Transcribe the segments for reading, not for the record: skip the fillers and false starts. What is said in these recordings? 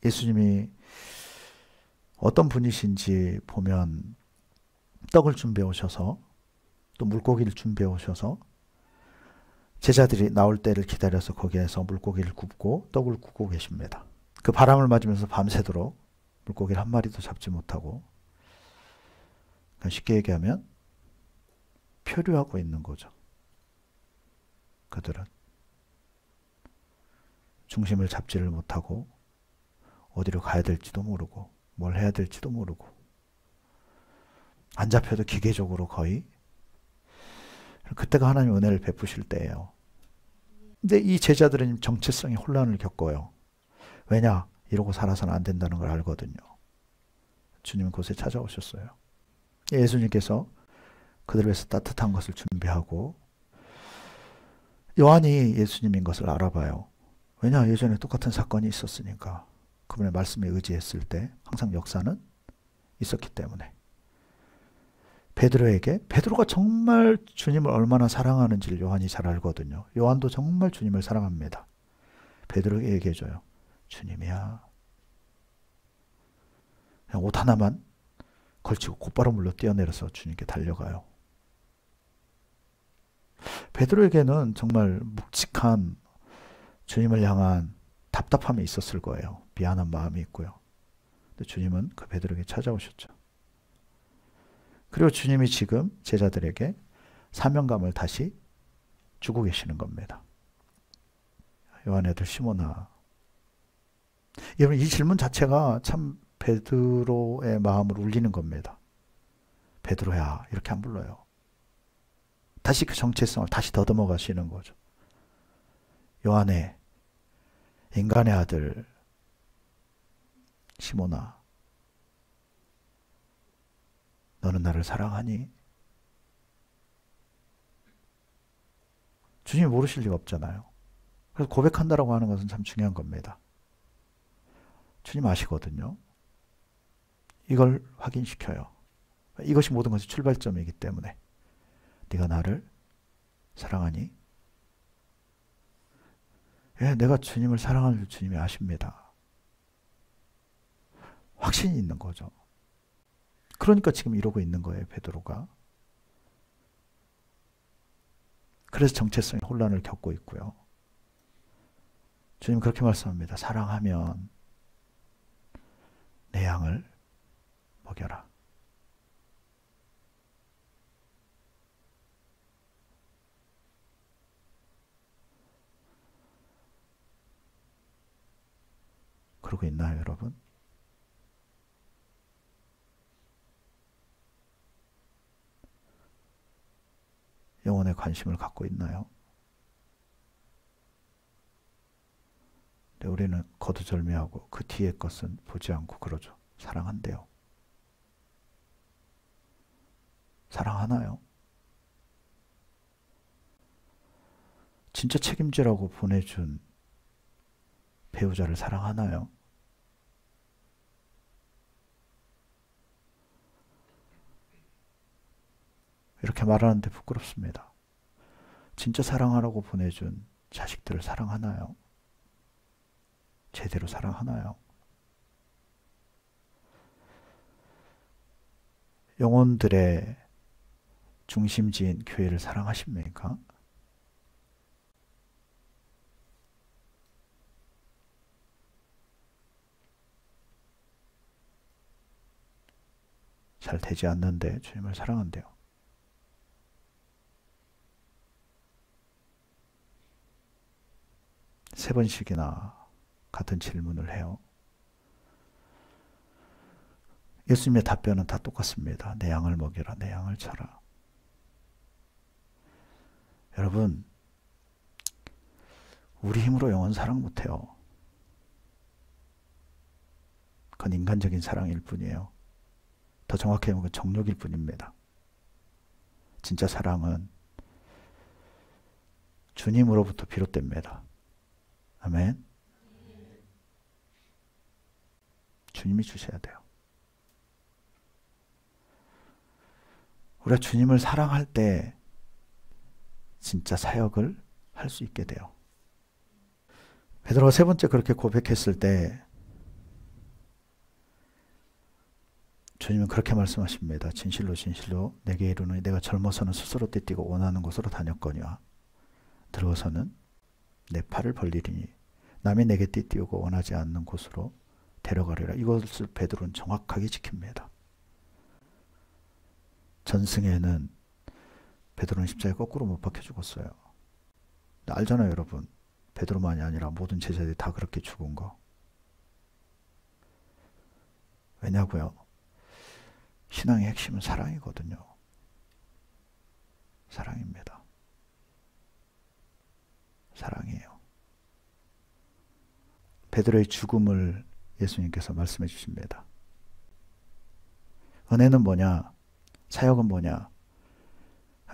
예수님이 어떤 분이신지 보면 떡을 준비해 오셔서 또 물고기를 준비해 오셔서 제자들이 나올 때를 기다려서 거기에서 물고기를 굽고 떡을 굽고 계십니다. 그 바람을 맞으면서 밤새도록 물고기를 한 마리도 잡지 못하고, 쉽게 얘기하면 표류하고 있는 거죠. 그들은 중심을 잡지를 못하고 어디로 가야 될지도 모르고 뭘 해야 될지도 모르고, 안 잡혀도 기계적으로 거의. 그때가 하나님 은혜를 베푸실 때예요. 근데 이 제자들은 정체성의 혼란을 겪어요. 왜냐? 이러고 살아서는 안 된다는 걸 알거든요. 주님은 곳에 찾아오셨어요. 예수님께서 그들을 위해서 따뜻한 것을 준비하고, 요한이 예수님인 것을 알아봐요. 왜냐? 예전에 똑같은 사건이 있었으니까. 그분의 말씀에 의지했을 때 항상 역사는 있었기 때문에. 베드로가 정말 주님을 얼마나 사랑하는지를 요한이 잘 알거든요. 요한도 정말 주님을 사랑합니다. 베드로에게 얘기해줘요. 주님이야. 그냥 옷 하나만 걸치고 곧바로 물로 뛰어내려서 주님께 달려가요. 베드로에게는 정말 묵직한 주님을 향한 답답함이 있었을 거예요. 미안한 마음이 있고요. 근데 주님은 그 베드로에게 찾아오셨죠. 그리고 주님이 지금 제자들에게 사명감을 다시 주고 계시는 겁니다. 요한의 아들 시몬아. 여러분, 이 질문 자체가 참 베드로의 마음을 울리는 겁니다. 베드로야, 이렇게 안 불러요. 다시 그 정체성을 다시 더듬어 가시는 거죠. 요한의, 인간의 아들 시몬아, 너는 나를 사랑하니? 주님이 모르실 리가 없잖아요. 그래서 고백한다라고 하는 것은 참 중요한 겁니다. 주님 아시거든요. 이걸 확인시켜요. 이것이 모든 것의 출발점이기 때문에. 네가 나를 사랑하니? 예, 내가 주님을 사랑하는 줄 주님이 아십니다. 확신이 있는 거죠. 그러니까 지금 이러고 있는 거예요, 베드로가. 그래서 정체성의 혼란을 겪고 있고요. 주님 그렇게 말씀합니다. 사랑하면 내 양을 먹여라. 그러고 있나요, 여러분? 영혼에 관심을 갖고 있나요? 근데 우리는 거두절미하고 그 뒤의 것은 보지 않고 그러죠. 사랑한대요. 사랑하나요? 진짜 책임지라고 보내준 배우자를 사랑하나요? 이렇게 말하는데 부끄럽습니다. 진짜 사랑하라고 보내준 자식들을 사랑하나요? 제대로 사랑하나요? 영혼들의 중심지인 교회를 사랑하십니까? 잘 되지 않는데 주님을 사랑한대요. 세 번씩이나 같은 질문을 해요. 예수님의 답변은 다 똑같습니다. 내 양을 먹여라, 내 양을 쳐라. 여러분, 우리 힘으로 영혼 사랑 못해요. 그건 인간적인 사랑일 뿐이에요. 더 정확히 하면 정욕일 뿐입니다. 진짜 사랑은 주님으로부터 비롯됩니다. 아멘. 주님이 주셔야 돼요. 우리가 주님을 사랑할 때 진짜 사역을 할 수 있게 돼요. 베드로가 세 번째 그렇게 고백했을 때 주님은 그렇게 말씀하십니다. 진실로 진실로 내게 이르노니 내가 젊어서는 스스로 떼띠고 원하는 곳으로 다녔거니와 들어서는 내 팔을 벌리리니 남이 내게 떼띠우고 원하지 않는 곳으로 데려가리라. 이것을 베드로는 정확하게 지킵니다. 전승에는 베드로는 십자가에 거꾸로 못 박혀 죽었어요. 알잖아요, 여러분. 베드로만이 아니라 모든 제자들이 다 그렇게 죽은 거. 왜냐고요? 신앙의 핵심은 사랑이거든요. 사랑입니다. 사랑이에요. 베드로의 죽음을 예수님께서 말씀해 주십니다. 은혜는 뭐냐? 사역은 뭐냐?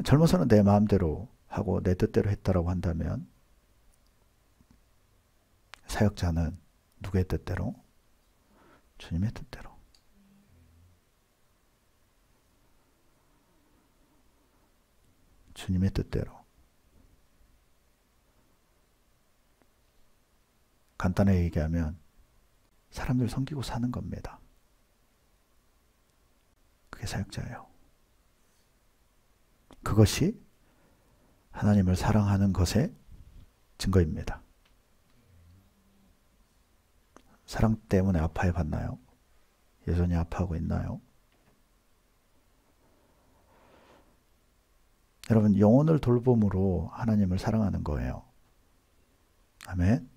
젊어서는 내 마음대로 하고 내 뜻대로 했다라고 한다면 사역자는 누구의 뜻대로? 주님의 뜻대로. 주님의 뜻대로. 간단하게 얘기하면 사람들 섬기고 사는 겁니다. 그게 사역자예요. 그것이 하나님을 사랑하는 것의 증거입니다. 사랑 때문에 아파해 봤나요? 여전히 아파하고 있나요? 여러분, 영혼을 돌봄으로 하나님을 사랑하는 거예요. 아멘.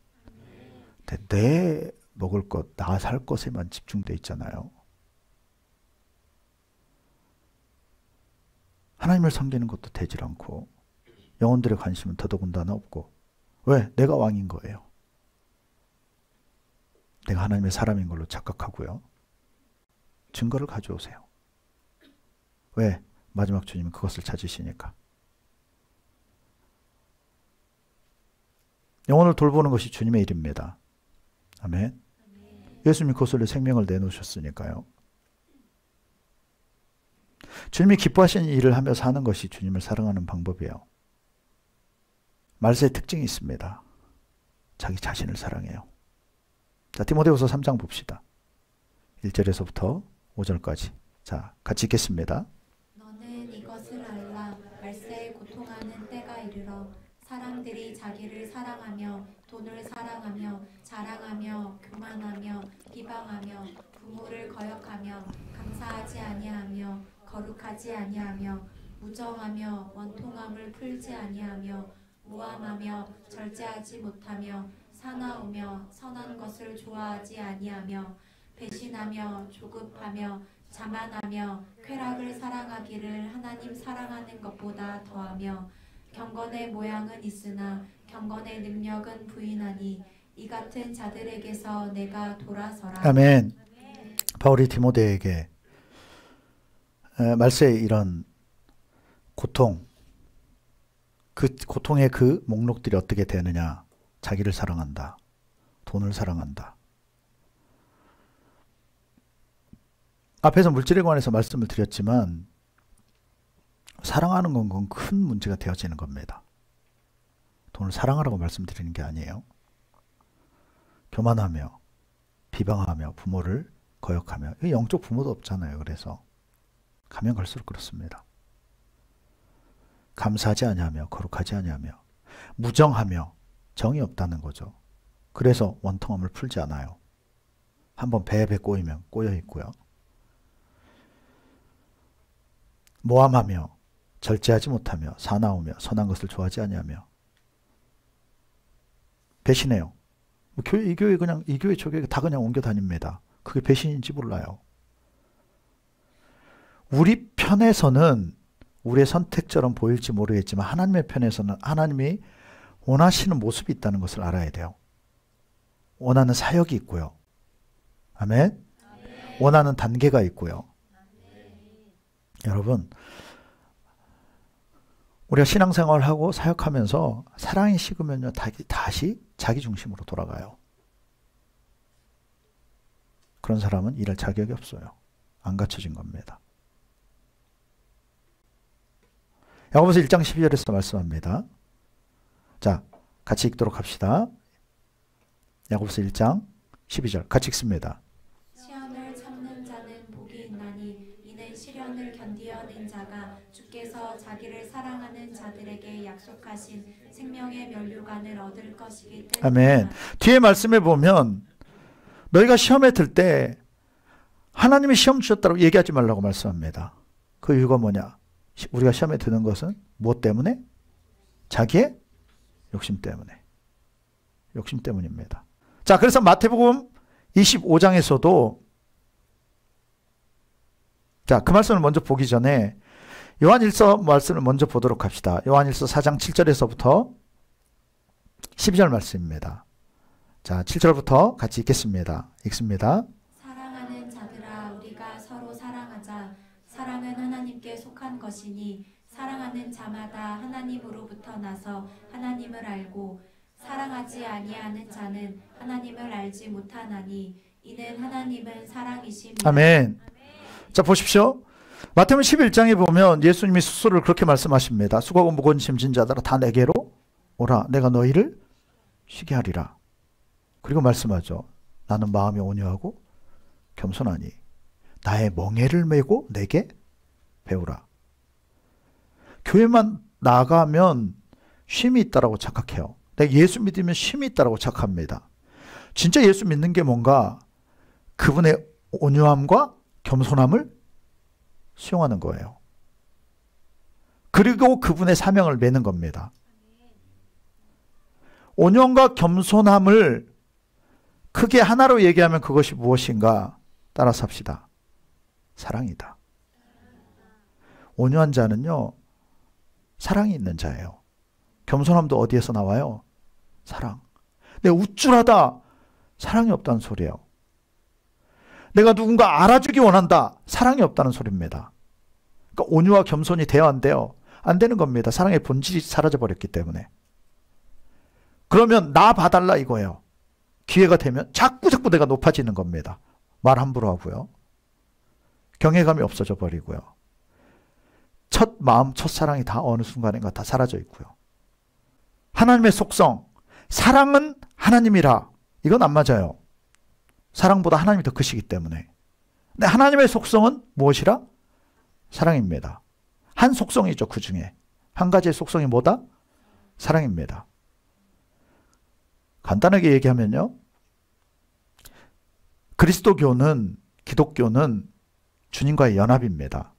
내 먹을 것, 나 살 것에만 집중돼 있잖아요. 하나님을 섬기는 것도 되질 않고 영혼들의 관심은 더더군다나 없고. 왜? 내가 왕인 거예요. 내가 하나님의 사람인 걸로 착각하고요. 증거를 가져오세요. 왜? 마지막 주님은 그것을 찾으시니까. 영혼을 돌보는 것이 주님의 일입니다. 아멘. 예수님이 그것을 생명을 내놓으셨으니까요. 주님이 기뻐하시는 일을 하며 사는 것이 주님을 사랑하는 방법이에요. 말세의 특징이 있습니다. 자기 자신을 사랑해요. 자, 디모데후서 3장 봅시다. 1절에서부터 5절까지. 자, 같이 읽겠습니다. 너는 이것을 알라. 말세에 고통하는 때가 이르러 사람들이 자기를 사랑하며 돈을 사랑하며 자랑하며 교만하며 비방하며 부모를 거역하며 감사하지 아니하며 거룩하지 아니하며 무정하며 원통함을 풀지 아니하며 무함하며 절제하지 못하며 사나우며 선한 것을 좋아하지 아니하며 배신하며 조급하며 자만하며 쾌락을 사랑하기를 하나님 사랑하는 것보다 더하며 경건의 모양은 있으나 경건의 능력은 부인하니 이 같은 자들에게서 내가 돌아서라. 아멘. 바울이 디모데에게 말세의 이런 고통, 그 고통의 그 목록들이 어떻게 되느냐. 자기를 사랑한다. 돈을 사랑한다. 앞에서 물질에 관해서 말씀을 드렸지만 사랑하는 건 큰 문제가 되어지는 겁니다. 돈을 사랑하라고 말씀드리는 게 아니에요. 교만하며 비방하며 부모를 거역하며, 영적 부모도 없잖아요. 그래서 가면 갈수록 그렇습니다. 감사하지 아니하며 거룩하지 아니하며 무정하며, 정이 없다는 거죠. 그래서 원통함을 풀지 않아요. 한번 배에 꼬이면 꼬여 있고요. 모함하며 절제하지 못하며 사나우며 선한 것을 좋아하지 아니하며 배신해요. 이 교회 그냥 이 교회 저 교회 다 그냥 옮겨 다닙니다. 그게 배신인지 몰라요. 우리 편에서는 우리의 선택처럼 보일지 모르겠지만 하나님의 편에서는 하나님이 원하시는 모습이 있다는 것을 알아야 돼요. 원하는 사역이 있고요. 아멘. 원하는 단계가 있고요. 여러분, 우리가 신앙생활을 하고 사역하면서 사랑이 식으면요, 다시 자기 중심으로 돌아가요. 그런 사람은 일할 자격이 없어요. 안 갖춰진 겁니다. 야고보서 1장 12절에서 말씀합니다. 자, 같이 읽도록 합시다. 야고보서 1장 12절 같이 읽습니다. 시험을 참는 자는 복이 있나니 자가 주께서 자기를 사랑하는 자들에게 약속하신 생명의 면류관을 얻을 것이기 때문이다. 아멘. 뒤에 말씀에 보면 너희가 시험에 들 때 하나님이 시험 주셨다고 얘기하지 말라고 말씀합니다. 그 이유가 뭐냐? 우리가 시험에 드는 것은 무엇 때문에? 자기의 욕심 때문에. 욕심 때문입니다. 자, 그래서 마태복음 25장에서도 자, 그 말씀을 먼저 보기 전에 요한일서 말씀을 먼저 보도록 합시다. 요한일서 4장 7절에서부터 12절 말씀입니다. 자, 7절부터 같이 읽겠습니다. 읽습니다. 사랑하는 자들아, 우리가 서로 사랑하자. 사랑은 하나님께 속한 것이니 사랑하는 자마다 하나님으로부터 나서 하나님을 알고 사랑하지 아니하는 자는 하나님을 알지 못하나니 이는 하나님은 사랑이심이라. 아멘. 자, 보십시오. 마태복음 11장에 보면 예수님이 스스로를 그렇게 말씀하십니다. 수고하고 무거운 짐진 자들아 다 내게로 오라. 내가 너희를 쉬게 하리라. 그리고 말씀하죠. 나는 마음이 온유하고 겸손하니 나의 멍에를 메고 내게 배우라. 교회만 나가면 쉼이 있다라고 착각해요. 내가 예수 믿으면 쉼이 있다라고 착각합니다. 진짜 예수 믿는 게 뭔가 그분의 온유함과 겸손함을 수용하는 거예요. 그리고 그분의 사명을 매는 겁니다. 온유함과 겸손함을 크게 하나로 얘기하면 그것이 무엇인가 따라서 합시다. 사랑이다. 온유한 자는요, 사랑이 있는 자예요. 겸손함도 어디에서 나와요? 사랑. 내가 우쭐하다. 사랑이 없다는 소리예요. 내가 누군가 알아주기 원한다. 사랑이 없다는 소리입니다. 그러니까 온유와 겸손이 돼야 안 돼요. 안 되는 겁니다. 사랑의 본질이 사라져버렸기 때문에. 그러면 나 봐달라 이거예요. 기회가 되면 자꾸 내가 높아지는 겁니다. 말 함부로 하고요. 경외감이 없어져 버리고요. 첫 마음, 첫 사랑이 다 어느 순간인가 다 사라져 있고요. 하나님의 속성, 사랑은 하나님이라. 이건 안 맞아요. 사랑보다 하나님이 더 크시기 때문에. 근데 하나님의 속성은 무엇이라? 사랑입니다. 한 속성이죠. 그 중에. 한 가지의 속성이 뭐다? 사랑입니다. 간단하게 얘기하면요. 그리스도교는, 기독교는 주님과의 연합입니다.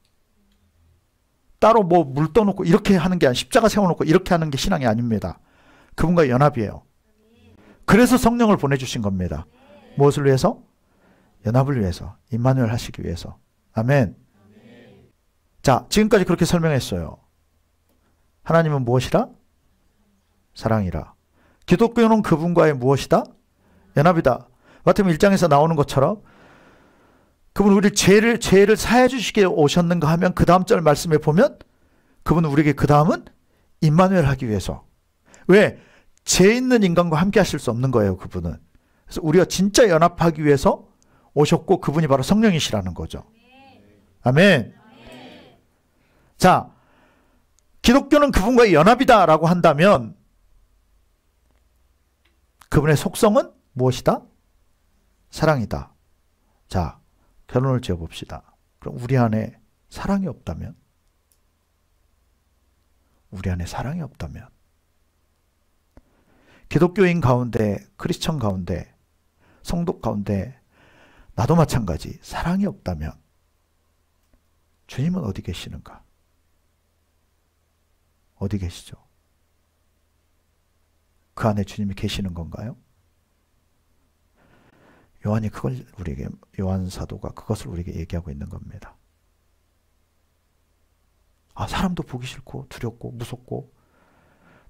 따로 뭐 물 떠놓고 이렇게 하는 게 아니라 십자가 세워놓고 이렇게 하는 게 신앙이 아닙니다. 그분과의 연합이에요. 그래서 성령을 보내주신 겁니다. 무엇을 위해서? 연합을 위해서. 임마누엘 하시기 위해서. 아멘. 자, 지금까지 그렇게 설명했어요. 하나님은 무엇이라? 사랑이라. 기독교는 그분과의 무엇이다? 연합이다. 마태복음 1장에서 나오는 것처럼 그분 우리 죄를 사해 주시게 오셨는가 하면 그 다음 절 말씀에 보면 그분은 우리에게 그 다음은 임마누엘 하기 위해서. 왜? 죄 있는 인간과 함께 하실 수 없는 거예요. 그분은. 그래서 우리가 진짜 연합하기 위해서 오셨고 그분이 바로 성령이시라는 거죠. 아멘. 자, 기독교는 그분과의 연합이다라고 한다면 그분의 속성은 무엇이다? 사랑이다. 자, 결론을 지어봅시다. 그럼 우리 안에 사랑이 없다면? 우리 안에 사랑이 없다면? 기독교인 가운데, 크리스천 가운데, 성도 가운데 나도 마찬가지 사랑이 없다면 주님은 어디 계시는가? 어디 계시죠? 그 안에 주님이 계시는 건가요? 요한이 그걸 우리에게, 요한 사도가 그것을 우리에게 얘기하고 있는 겁니다. 아, 사람도 보기 싫고 두렵고 무섭고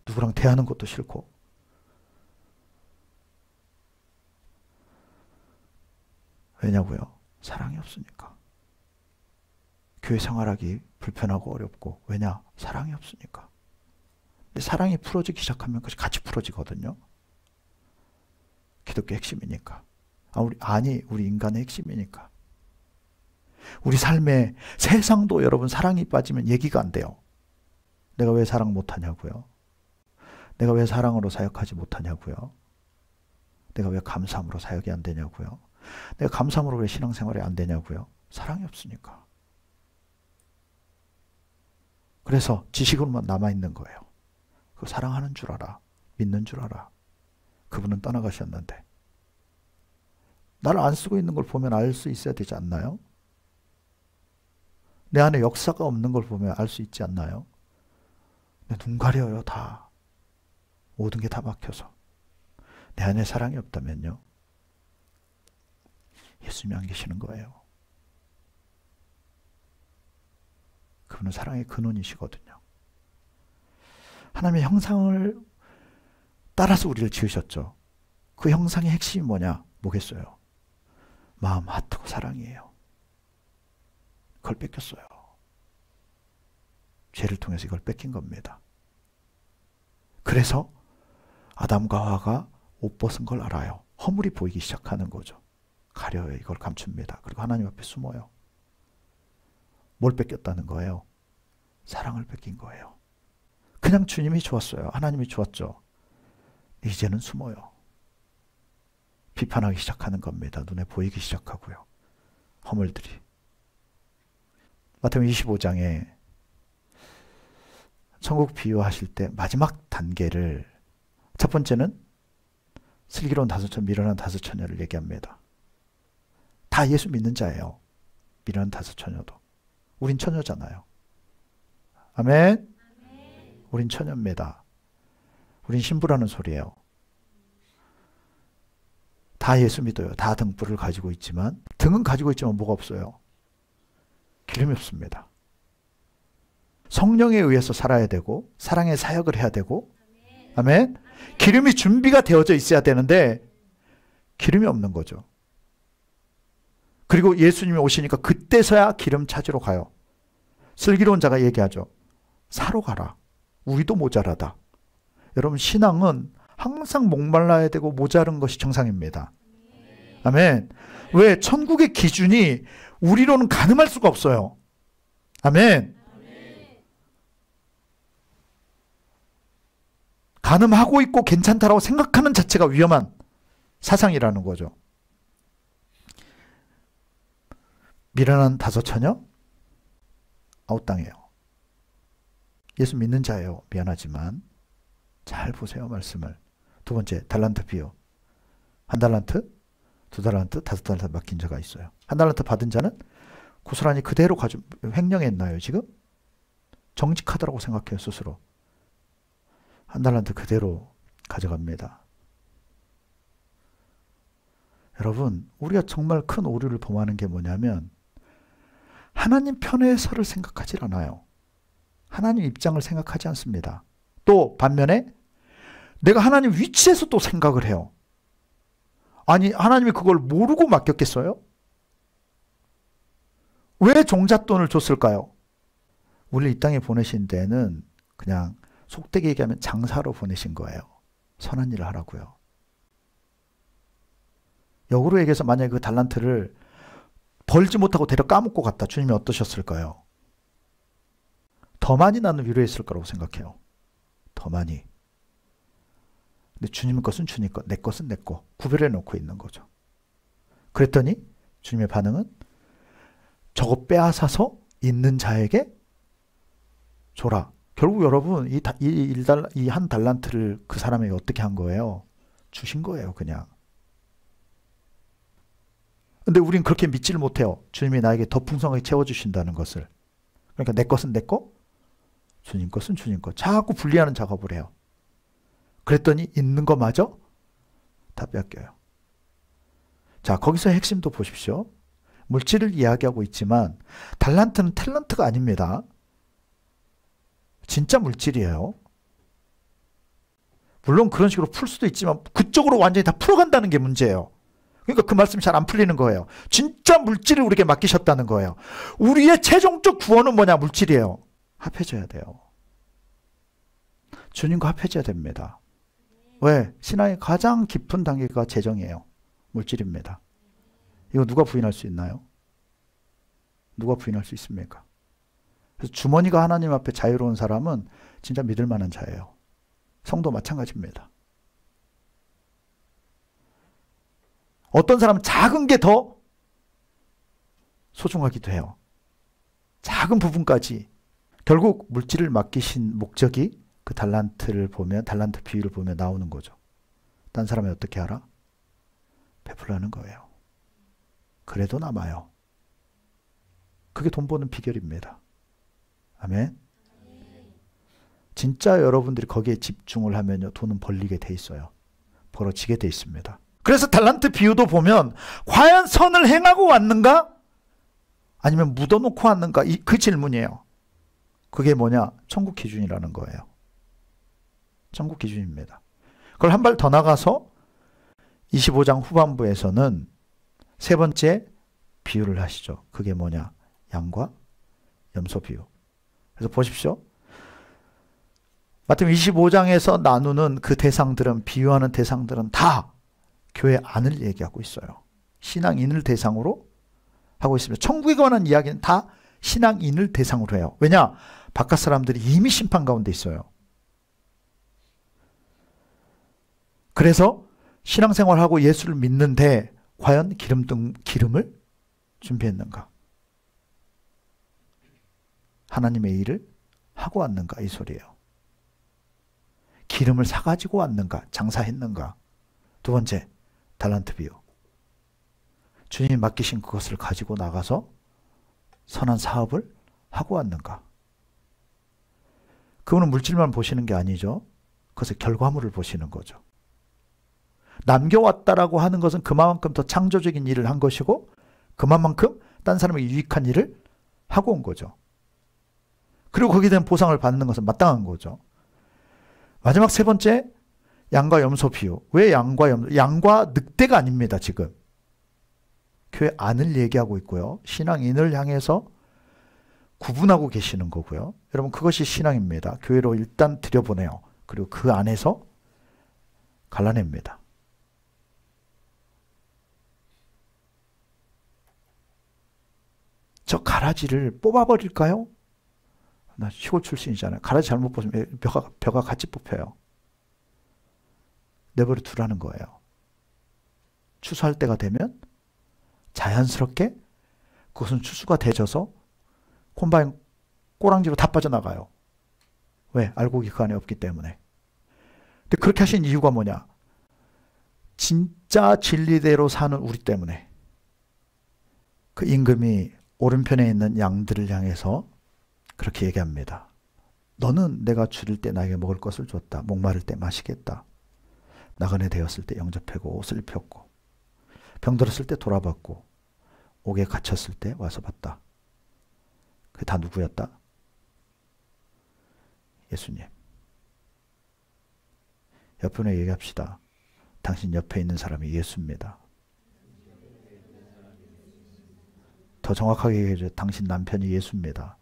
누구랑 대하는 것도 싫고. 왜냐고요? 사랑이 없으니까. 교회 생활하기 불편하고 어렵고. 왜냐? 사랑이 없으니까. 근데 사랑이 풀어지기 시작하면 그것이 같이 풀어지거든요. 기독교 핵심이니까. 우리 인간의 핵심이니까. 우리 삶에 세상도 여러분 사랑이 빠지면 얘기가 안 돼요. 내가 왜 사랑 못하냐고요. 내가 왜 사랑으로 사역하지 못하냐고요. 내가 왜 감사함으로 사역이 안 되냐고요. 내가 감사함으로 왜 신앙생활이 안 되냐고요. 사랑이 없으니까. 그래서 지식으로만 남아있는 거예요. 그 사랑하는 줄 알아. 믿는 줄 알아. 그분은 떠나가셨는데. 나를 안 쓰고 있는 걸 보면 알 수 있어야 되지 않나요? 내 안에 역사가 없는 걸 보면 알 수 있지 않나요? 눈 가려요, 다. 모든 게 다 막혀서. 내 안에 사랑이 없다면요. 예수님이 안 계시는 거예요. 그분은 사랑의 근원이시거든요. 하나님의 형상을 따라서 우리를 지으셨죠. 그 형상의 핵심이 뭐겠어요? 마음, 하트고 사랑이에요. 그걸 뺏겼어요. 죄를 통해서 이걸 뺏긴 겁니다. 그래서 아담과 하와가 옷 벗은 걸 알아요. 허물이 보이기 시작하는 거죠. 가려요. 이걸 감춥니다. 그리고 하나님 앞에 숨어요. 뭘 뺏겼다는 거예요? 사랑을 뺏긴 거예요. 그냥 주님이 좋았어요. 하나님이 좋았죠. 이제는 숨어요. 비판하기 시작하는 겁니다. 눈에 보이기 시작하고요. 허물들이. 마태복음 25장에 천국 비유하실 때 마지막 단계를, 첫 번째는 슬기로운 5처녀, 미련한 5처녀를 얘기합니다. 다 예수 믿는 자예요. 미련한 5처녀도. 우린 처녀잖아요. 아멘? 우린 처녀입니다. 우린 신부라는 소리예요. 다 예수 믿어요. 다 등불을 가지고 있지만, 등은 가지고 있지만 뭐가 없어요? 기름이 없습니다. 성령에 의해서 살아야 되고 사랑의 사역을 해야 되고, 아멘? 기름이 준비가 되어져 있어야 되는데 기름이 없는 거죠. 그리고 예수님이 오시니까 그때서야 기름 찾으러 가요. 슬기로운 자가 얘기하죠. 사러 가라. 우리도 모자라다. 여러분, 신앙은 항상 목말라야 되고 모자른 것이 정상입니다. 아멘. 왜? 천국의 기준이 우리로는 가늠할 수가 없어요. 아멘. 가늠하고 있고 괜찮다라고 생각하는 자체가 위험한 사상이라는 거죠. 미련한 5처녀? 아웃당해요. 예수 믿는 자예요. 미안하지만. 잘 보세요, 말씀을. 두 번째, 달란트 비유. 1달란트, 2달란트, 5달란트 맡긴 자가 있어요. 1달란트 받은 자는 고스란히 그대로 횡령했나요, 지금? 정직하다고 생각해요, 스스로. 1달란트 그대로 가져갑니다. 여러분, 우리가 정말 큰 오류를 범하는 게 뭐냐면 하나님 편에서를 생각하지 않아요. 하나님 입장을 생각하지 않습니다. 또 반면에 내가 하나님 위치에서 또 생각을 해요. 아니, 하나님이 그걸 모르고 맡겼겠어요? 왜 종잣돈을 줬을까요? 우리를 이 땅에 보내신 데는 그냥 속되게 얘기하면 장사로 보내신 거예요. 선한 일을 하라고요. 역으로 얘기해서 만약에 그 달란트를 벌지 못하고 데려 까먹고 갔다. 주님이 어떠셨을까요? 더 많이 나는 위로했을 거라고 생각해요. 더 많이. 근데 주님 것은 주님 것, 내 것은 내 것. 구별해 놓고 있는 거죠. 그랬더니 주님의 반응은 저거 빼앗아서 있는 자에게 줘라. 결국 여러분 이 1달란트를 그 사람에게 어떻게 한 거예요? 주신 거예요, 그냥. 근데 우린 그렇게 믿지를 못해요. 주님이 나에게 더 풍성하게 채워주신다는 것을. 그러니까 내 것은 내 것, 주님 것은 주님 것. 자꾸 분리하는 작업을 해요. 그랬더니 있는 거마저 다 뺏겨요. 자, 거기서 핵심도 보십시오. 물질을 이야기하고 있지만 달란트는 탤런트가 아닙니다. 진짜 물질이에요. 물론 그런 식으로 풀 수도 있지만 그쪽으로 완전히 다 풀어간다는 게 문제예요. 그러니까 그 말씀이 잘 안 풀리는 거예요. 진짜 물질을 우리에게 맡기셨다는 거예요. 우리의 최종적 구원은 뭐냐? 물질이에요. 합해져야 돼요. 주님과 합해져야 됩니다. 왜? 신앙의 가장 깊은 단계가 재정이에요. 물질입니다. 이거 누가 부인할 수 있나요? 누가 부인할 수 있습니까? 그래서 주머니가 하나님 앞에 자유로운 사람은 진짜 믿을 만한 자예요. 성도 마찬가지입니다. 어떤 사람은 작은 게 더 소중하기도 해요. 작은 부분까지 결국 물질을 맡기신 목적이 그 달란트를 보면, 달란트 비유를 보면 나오는 거죠. 딴 사람이 어떻게 알아? 베풀라는 거예요. 그래도 남아요. 그게 돈 버는 비결입니다. 아멘. 진짜 여러분들이 거기에 집중을 하면요, 돈은 벌리게 돼 있어요. 벌어지게 돼 있습니다. 그래서 달란트 비유도 보면 과연 선을 행하고 왔는가? 아니면 묻어놓고 왔는가? 그 질문이에요. 그게 뭐냐? 천국 기준이라는 거예요. 천국 기준입니다. 그걸 한 발 더 나가서 25장 후반부에서는 세 번째 비유를 하시죠. 그게 뭐냐? 양과 염소 비유. 그래서 보십시오. 마태복음 25장에서 나누는 그 대상들은, 비유하는 대상들은 다 교회 안을 얘기하고 있어요. 신앙인을 대상으로 하고 있습니다. 천국에 관한 이야기는 다 신앙인을 대상으로 해요. 왜냐? 바깥 사람들이 이미 심판 가운데 있어요. 그래서 신앙생활하고 예수를 믿는데 과연 기름을 준비했는가? 하나님의 일을 하고 왔는가? 이 소리예요. 기름을 사가지고 왔는가? 장사했는가? 두 번째, 달란트 비유. 주님이 맡기신 그것을 가지고 나가서 선한 사업을 하고 왔는가? 그거는 물질만 보시는 게 아니죠. 그것의 결과물을 보시는 거죠. 남겨왔다라고 하는 것은 그만큼 더 창조적인 일을 한 것이고, 그만큼 딴 사람에게 유익한 일을 하고 온 거죠. 그리고 거기에 대한 보상을 받는 것은 마땅한 거죠. 마지막 세 번째, 양과 염소 비유. 왜 양과 염소? 양과 늑대가 아닙니다, 지금. 교회 안을 얘기하고 있고요. 신앙인을 향해서 구분하고 계시는 거고요. 여러분, 그것이 신앙입니다. 교회로 일단 들여보내요. 그리고 그 안에서 갈라냅니다. 저 가라지를 뽑아버릴까요? 나 시골 출신이잖아요. 가라지 잘못 뽑으면 벼가 같이 뽑혀요. 내버려 두라는 거예요. 추수할 때가 되면 자연스럽게 그것은 추수가 되져서 콤바인 꼬랑지로 다 빠져나가요. 왜? 알곡이 그 안에 없기 때문에. 근데 그렇게 하신 이유가 뭐냐? 진짜 진리대로 사는 우리 때문에. 그 임금이 오른편에 있는 양들을 향해서 그렇게 얘기합니다. 너는 내가 줄일 때 나에게 먹을 것을 줬다. 목마를 때 마시겠다. 나그네 되었을 때 영접하고 옷을 입혔고, 병들었을 때 돌아봤고, 옥에 갇혔을 때 와서 봤다. 그게 다 누구였다? 예수님. 옆에 얘기합시다. 당신 옆에 있는 사람이 예수입니다. 더 정확하게 얘기해줘. 당신 남편이 예수입니다.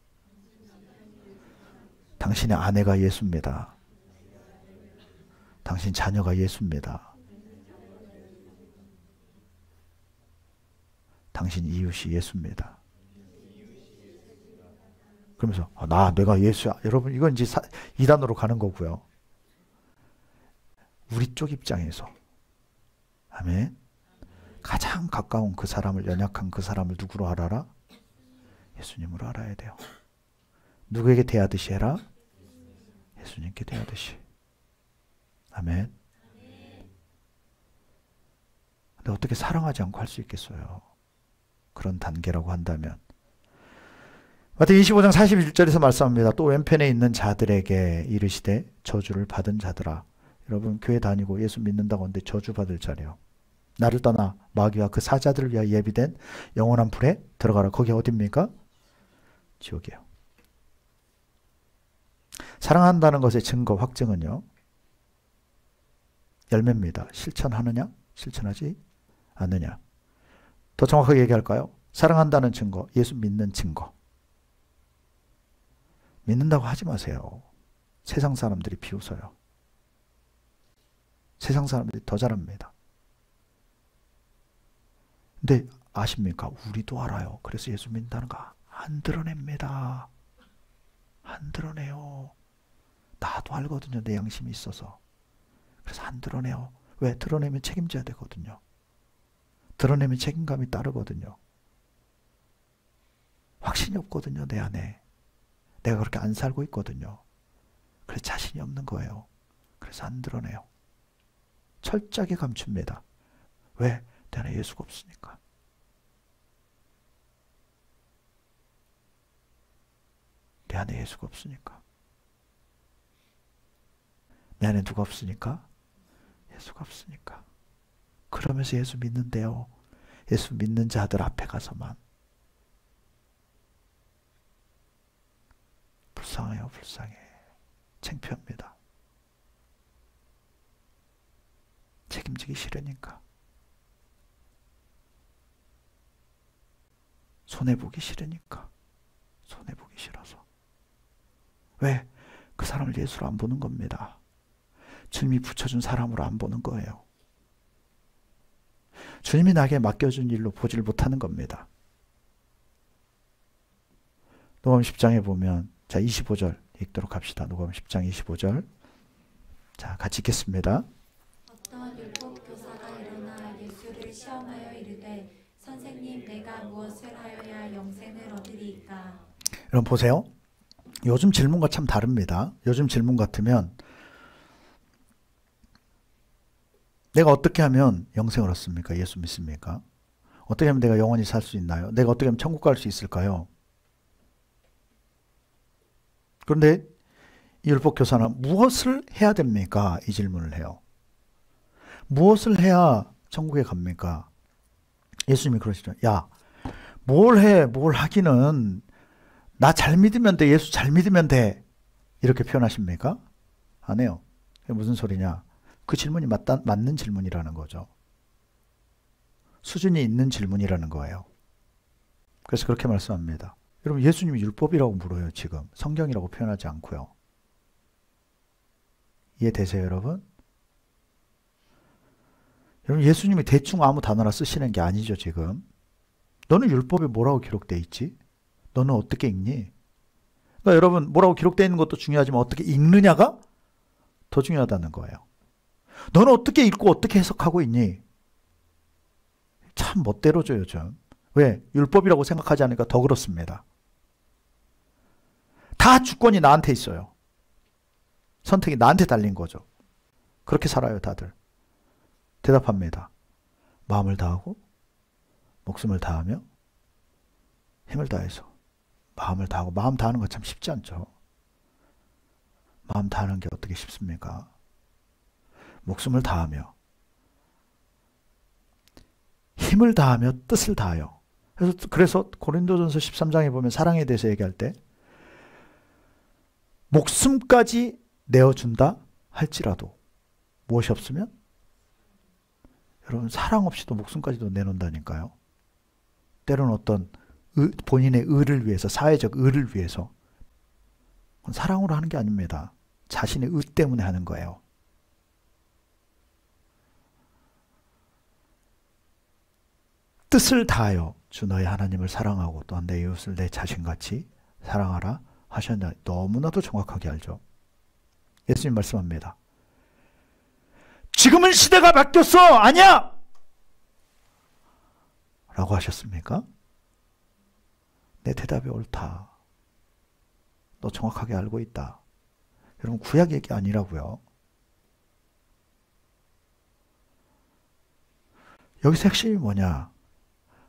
당신의 아내가 예수입니다. 당신 자녀가 예수입니다. 당신 이웃이 예수입니다. 그러면서 내가 예수야. 여러분, 이건 이제 2단으로 가는 거고요. 우리 쪽 입장에서 아멘. 가장 가까운 그 사람을, 연약한 그 사람을 누구로 알아라? 예수님으로 알아야 돼요. 누구에게 대하듯이 해라? 예수님께 대하듯이. 아멘. 근데 어떻게 사랑하지 않고 할 수 있겠어요? 그런 단계라고 한다면. 마태복음 25장 41절에서 말씀합니다. 또 왼편에 있는 자들에게 이르시되 저주를 받은 자들아. 여러분, 교회 다니고 예수 믿는다고 하는데 저주 받을 자래요. 나를 떠나 마귀와 그 사자들을 위하여 예비된 영원한 불에 들어가라. 거기 어디입니까? 지옥이에요. 사랑한다는 것의 증거, 확증은요, 열매입니다. 실천하느냐, 실천하지 않느냐. 더 정확하게 얘기할까요? 사랑한다는 증거, 예수 믿는 증거. 믿는다고 하지 마세요. 세상 사람들이 비웃어요. 세상 사람들이 더 잘합니다. 근데 아십니까? 우리도 알아요. 그래서 예수 믿는다는 거 안 드러냅니다. 안 드러내요. 나도 알거든요. 내 양심이 있어서. 그래서 안 드러내요. 왜? 드러내면 책임져야 되거든요. 드러내면 책임감이 따르거든요. 확신이 없거든요. 내 안에. 내가 그렇게 안 살고 있거든요. 그래서 자신이 없는 거예요. 그래서 안 드러내요. 철저하게 감춥니다. 왜? 내 안에 예수가 없으니까. 내 안에 예수가 없으니까. 내 안에 누가 없으니까? 예수가 없으니까. 그러면서 예수 믿는데요. 예수 믿는 자들 앞에 가서만. 불쌍해요, 불쌍해. 창피합니다. 책임지기 싫으니까. 손해보기 싫으니까. 손해보기 싫어서. 왜? 그 사람을 예수로 안 보는 겁니다. 주님이 붙여준 사람으로 안 보는 거예요. 주님이 나에게 맡겨준 일로 보지를 못하는 겁니다. 누가복음 10장에 보면 자 25절 읽도록 합시다. 누가복음 10장 25절. 자 같이 읽겠습니다. 어떤 율법교사가 일어나 예수를 시험하여 이르되 선생님 내가 무엇을 하여야 영생을 얻으리이까. 여러분 보세요. 요즘 질문과 참 다릅니다. 요즘 질문 같으면 내가 어떻게 하면 영생을 얻습니까? 예수 믿습니까? 어떻게 하면 내가 영원히 살 수 있나요? 내가 어떻게 하면 천국 갈 수 있을까요? 그런데 이 율법교사는 무엇을 해야 됩니까? 이 질문을 해요. 무엇을 해야 천국에 갑니까? 예수님이 그러시죠. 야, 뭘 해, 뭘 하기는 나 잘 믿으면 돼, 예수 잘 믿으면 돼. 이렇게 표현하십니까? 안 해요. 그게 무슨 소리냐? 그 질문이 맞는 질문이라는 거죠. 수준이 있는 질문이라는 거예요. 그래서 그렇게 말씀합니다. 여러분 예수님이 율법이라고 물어요. 지금 성경이라고 표현하지 않고요. 이해되세요 여러분? 여러분 예수님이 대충 아무 단어나 쓰시는 게 아니죠. 지금 너는 율법에 뭐라고 기록되어 있지? 너는 어떻게 읽니? 그러니까 여러분 뭐라고 기록되어 있는 것도 중요하지만 어떻게 읽느냐가 더 중요하다는 거예요. 너는 어떻게 읽고 어떻게 해석하고 있니? 참 멋대로죠 요즘. 왜? 율법이라고 생각하지 않으니까 더 그렇습니다. 다 주권이 나한테 있어요. 선택이 나한테 달린 거죠. 그렇게 살아요 다들. 대답합니다. 마음을 다하고 목숨을 다하며 힘을 다해서. 마음을 다하고 마음 다하는 거 참 쉽지 않죠. 마음 다하는 게 어떻게 쉽습니까? 목숨을 다하며 힘을 다하며 뜻을 다하여. 그래서 고린도전서 13장에 보면 사랑에 대해서 얘기할 때 목숨까지 내어준다 할지라도 무엇이 없으면 여러분 사랑 없이도 목숨까지도 내놓는다니까요. 때로는 어떤 본인의 의를 위해서 사회적 의를 위해서 그건 사랑으로 하는 게 아닙니다. 자신의 의 때문에 하는 거예요. 뜻을 다하여 주 너의 하나님을 사랑하고 또한 내 이웃을 내 자신같이 사랑하라 하셨냐. 너무나도 정확하게 알죠. 예수님 말씀합니다. 지금은 시대가 바뀌었어. 아니야. 라고 하셨습니까? 내 대답이 옳다. 너 정확하게 알고 있다. 여러분 구약 얘기 아니라고요. 여기서 핵심이 뭐냐?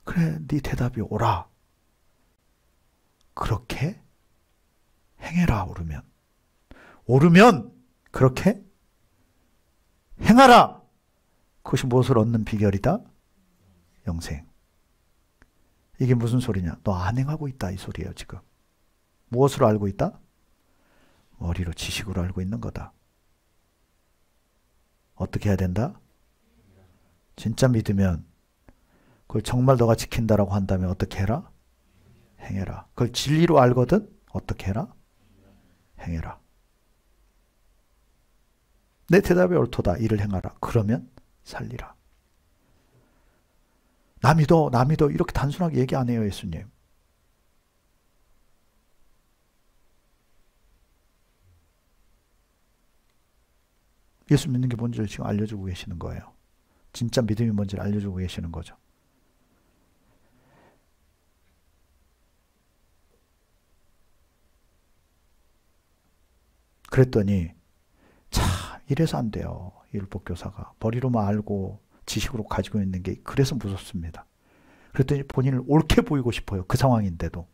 그래, 네 대답이 옳아. 그렇게 행해라. 옳으면 그렇게 행하라. 그것이 무엇을 얻는 비결이다? 영생. 이게 무슨 소리냐? 너 안 행하고 있다 이 소리예요 지금. 무엇으로 알고 있다? 머리로 지식으로 알고 있는 거다. 어떻게 해야 된다? 진짜 믿으면 그걸 정말 너가 지킨다라고 한다면 어떻게 해라? 행해라. 그걸 진리로 알거든? 어떻게 해라? 행해라. 내 대답이 옳도다. 이를 행하라. 그러면 살리라. 나 믿어, 나 믿어. 이렇게 단순하게 얘기 안 해요, 예수님. 예수 믿는 게 뭔지를 지금 알려주고 계시는 거예요. 진짜 믿음이 뭔지를 알려주고 계시는 거죠. 그랬더니 참 이래서 안 돼요. 율법교사가 머리로만 알고 지식으로 가지고 있는 게 그래서 무섭습니다. 그랬더니 본인을 옳게 보이고 싶어요. 그 상황인데도.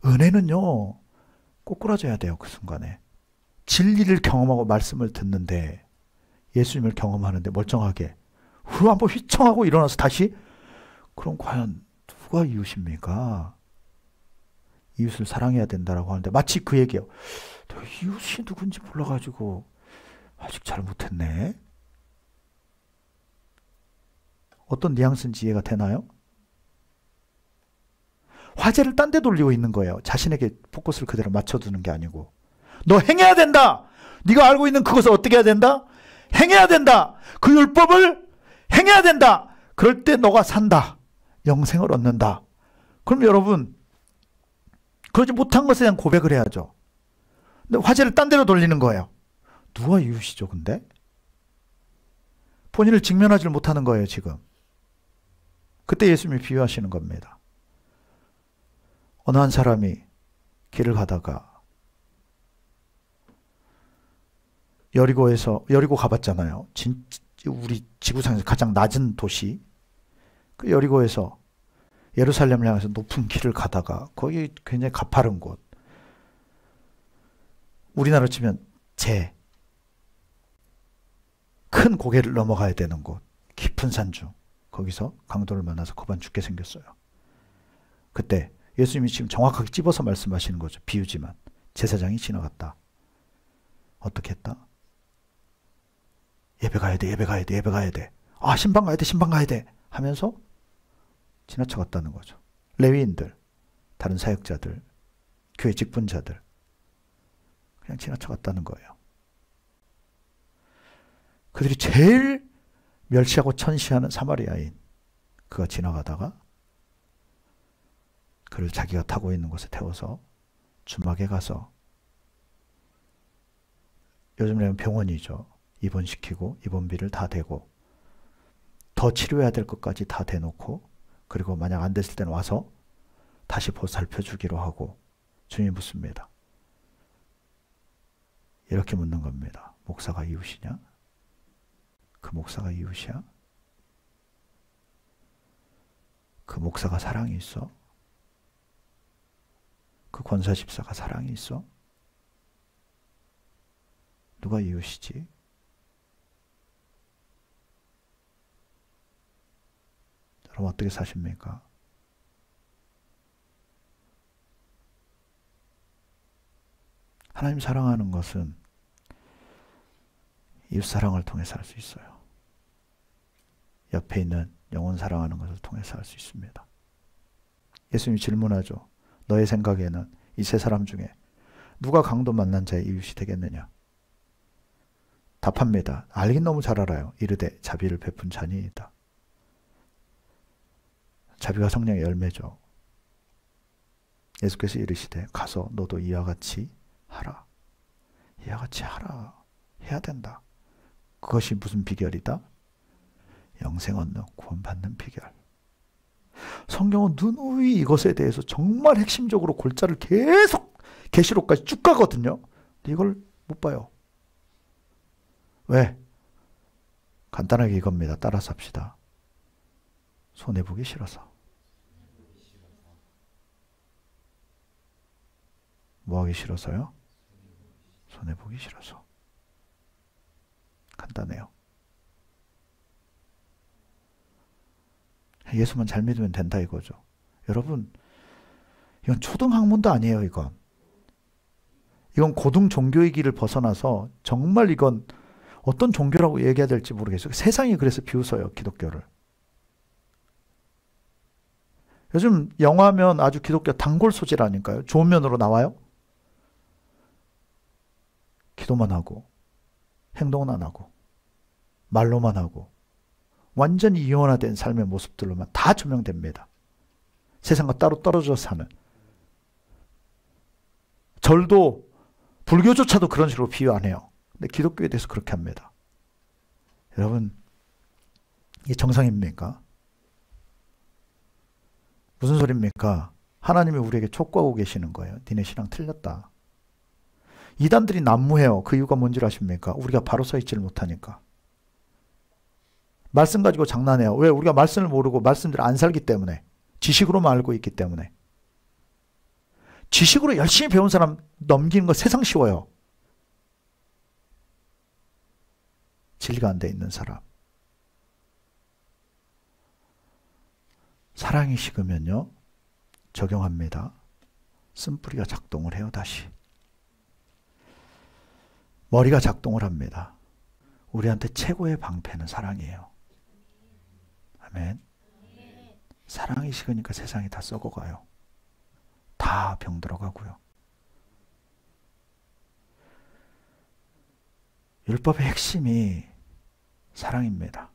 은혜는요, 꼬꾸라져야 돼요. 그 순간에. 진리를 경험하고 말씀을 듣는데, 예수님을 경험하는데 멀쩡하게 한번 휘청하고 일어나서 다시, 그럼 과연 누가 이웃입니까? 이웃을 사랑해야 된다라고 하는데 마치 그 얘기예요. 이웃이 누군지 몰라가지고 아직 잘 못했네. 어떤 뉘앙스인지 이해가 되나요? 화제를 딴 데 돌리고 있는 거예요. 자신에게 포커스를 그대로 맞춰두는 게 아니고. 너 행해야 된다. 네가 알고 있는 그것을 어떻게 해야 된다? 행해야 된다. 그 율법을 행해야 된다. 그럴 때 너가 산다. 영생을 얻는다. 그럼 여러분, 그러지 못한 것에 대한 고백을 해야죠. 근데 화제를 딴 데로 돌리는 거예요. 누가 이웃이죠, 근데? 본인을 직면하지 못하는 거예요, 지금. 그때 예수님이 비유하시는 겁니다. 어느 한 사람이 길을 가다가 여리고 가봤잖아요. 우리 지구상에서 가장 낮은 도시. 그 여리고에서 예루살렘을 향해서 높은 길을 가다가 거기 굉장히 가파른 곳. 우리나라로 치면 큰 고개를 넘어가야 되는 곳. 깊은 산중. 거기서 강도를 만나서 거반 죽게 생겼어요. 그때 예수님이 지금 정확하게 찝어서 말씀하시는 거죠. 비유지만. 제사장이 지나갔다. 어떻게 했다? 예배 가야 돼, 예배 가야 돼, 예배 가야 돼. 아, 신방 가야 돼, 신방 가야 돼. 하면서 지나쳐갔다는 거죠. 레위인들, 다른 사역자들, 교회 직분자들. 그냥 지나쳐갔다는 거예요. 그들이 제일 멸시하고 천시하는 사마리아인. 그가 지나가다가 그를 자기가 타고 있는 곳에 태워서 주막에 가서, 요즘에는 병원이죠. 입원시키고 입원비를 다 대고 더 치료해야 될 것까지 다 대놓고, 그리고 만약 안 됐을 때는 와서 다시 보살펴 주기로 하고, 주님이 묻습니다. 이렇게 묻는 겁니다. 목사가 이웃이냐? 그 목사가 이웃이야? 그 목사가 사랑이 있어? 그 권사 집사가 사랑이 있어? 누가 이웃이지? 여러분 어떻게 사십니까? 하나님 사랑하는 것은 이웃 사랑을 통해서 할 수 있어요. 옆에 있는 영혼 사랑하는 것을 통해서 할 수 있습니다. 예수님이 질문하죠. 너의 생각에는 이 세 사람 중에 누가 강도 만난 자의 이웃이 되겠느냐? 답합니다. 알긴 너무 잘 알아요. 이르되 자비를 베푼 자니이다. 자비가 성령의 열매죠. 예수께서 이르시되 가서 너도 이와 같이 하라. 이와 같이 하라. 해야 된다. 그것이 무슨 비결이다? 영생 얻는 구원받는 비결. 성경은 누누이 이것에 대해서 정말 핵심적으로 골자를 계속 계시록까지 쭉 가거든요. 근데 이걸 못 봐요. 왜? 간단하게 이겁니다. 따라서 합시다. 손해보기 싫어서. 뭐하기 싫어서요? 손해보기 싫어서. 간단해요. 예수만 잘 믿으면 된다 이거죠. 여러분, 이건 초등학문도 아니에요. 이건 고등 종교의 길을 벗어나서 정말 이건 어떤 종교라고 얘기해야 될지 모르겠어요. 세상이 그래서 비웃어요. 기독교를. 요즘 영화면 아주 기독교 단골 소재라니까요. 좋은 면으로 나와요. 기도만 하고 행동은 안 하고 말로만 하고 완전히 이원화된 삶의 모습들로만 다 조명됩니다. 세상과 따로 떨어져 사는. 절도 불교조차도 그런 식으로 비유 안 해요. 근데 기독교에 대해서 그렇게 합니다. 여러분, 이게 정상입니까? 무슨 소리입니까? 하나님이 우리에게 촉구하고 계시는 거예요. 니네 신앙 틀렸다. 이단들이 난무해요. 그 이유가 뭔지 아십니까? 우리가 바로 서 있지를 못하니까. 말씀 가지고 장난해요. 왜? 우리가 말씀을 모르고 말씀대로 안 살기 때문에. 지식으로만 알고 있기 때문에. 지식으로 열심히 배운 사람 넘기는 거 세상 쉬워요. 진리가 안 돼 있는 사람. 사랑이 식으면요, 적용합니다. 쓴뿌리가 작동을 해요, 다시. 머리가 작동을 합니다. 우리한테 최고의 방패는 사랑이에요. 아멘. 사랑이 식으니까 세상이 다 썩어가요. 다 병들어가고요. 율법의 핵심이 사랑입니다.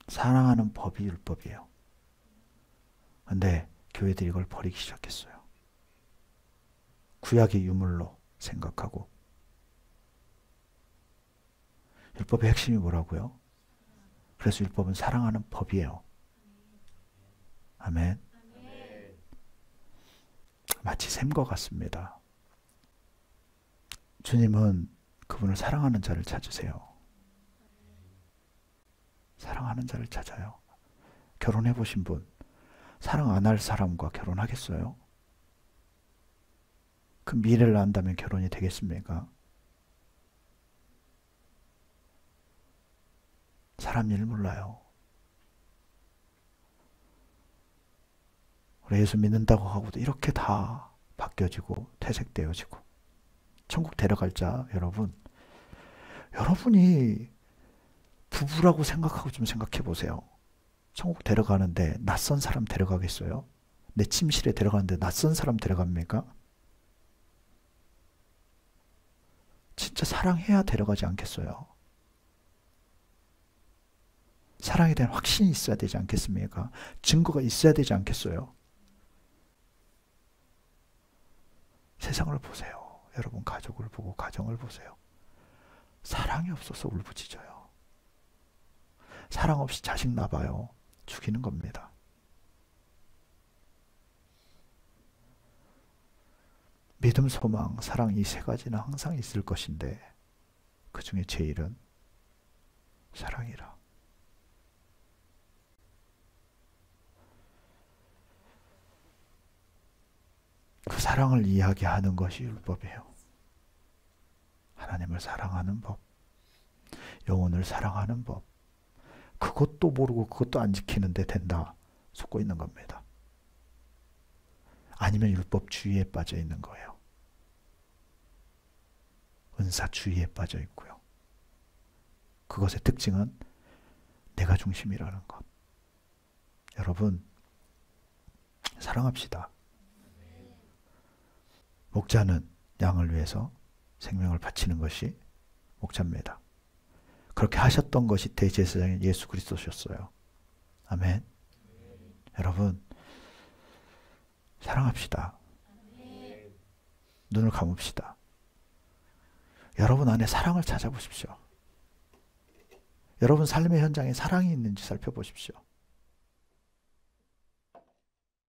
사랑하는 법이 율법이에요. 근데 교회들이 이걸 버리기 시작했어요. 구약의 유물로 생각하고. 율법의 핵심이 뭐라고요? 그래서 율법은 사랑하는 법이에요. 아멘. 마치 샘과 같습니다. 주님은 그분을 사랑하는 자를 찾으세요. 사랑하는 자를 찾아요. 결혼해 보신 분, 사랑 안 할 사람과 결혼하겠어요? 그 미래를 안다면 결혼이 되겠습니까? 사람 일 몰라요. 우리 예수 믿는다고 하고도 이렇게 다 바뀌어지고 퇴색되어지고. 천국 데려갈 자 여러분, 여러분이 부부라고 생각하고 좀 생각해 보세요. 천국 데려가는데 낯선 사람 데려가겠어요? 내 침실에 데려가는데 낯선 사람 데려갑니까? 진짜 사랑해야 데려가지 않겠어요? 사랑에 대한 확신이 있어야 되지 않겠습니까? 증거가 있어야 되지 않겠어요? 세상을 보세요. 여러분 가족을 보고 가정을 보세요. 사랑이 없어서 울부짖어요. 사랑 없이 자식 낳아봐요. 죽이는 겁니다. 믿음, 소망, 사랑 이 세 가지는 항상 있을 것인데 그 중에 제일은 사랑이라. 그 사랑을 이야기하는 것이 율법이에요. 하나님을 사랑하는 법, 영혼을 사랑하는 법. 그것도 모르고 그것도 안 지키는데 된다. 속고 있는 겁니다. 아니면 율법주의에 빠져 있는 거예요. 은사주의에 빠져 있고요. 그것의 특징은 내가 중심이라는 것. 여러분, 사랑합시다. 목자는 양을 위해서 생명을 바치는 것이 목자입니다. 그렇게 하셨던 것이 대제사장인 예수 그리스도셨어요. 아멘. 여러분, 사랑합시다. 눈을 감읍시다. 여러분 안에 사랑을 찾아보십시오. 여러분 삶의 현장에 사랑이 있는지 살펴보십시오.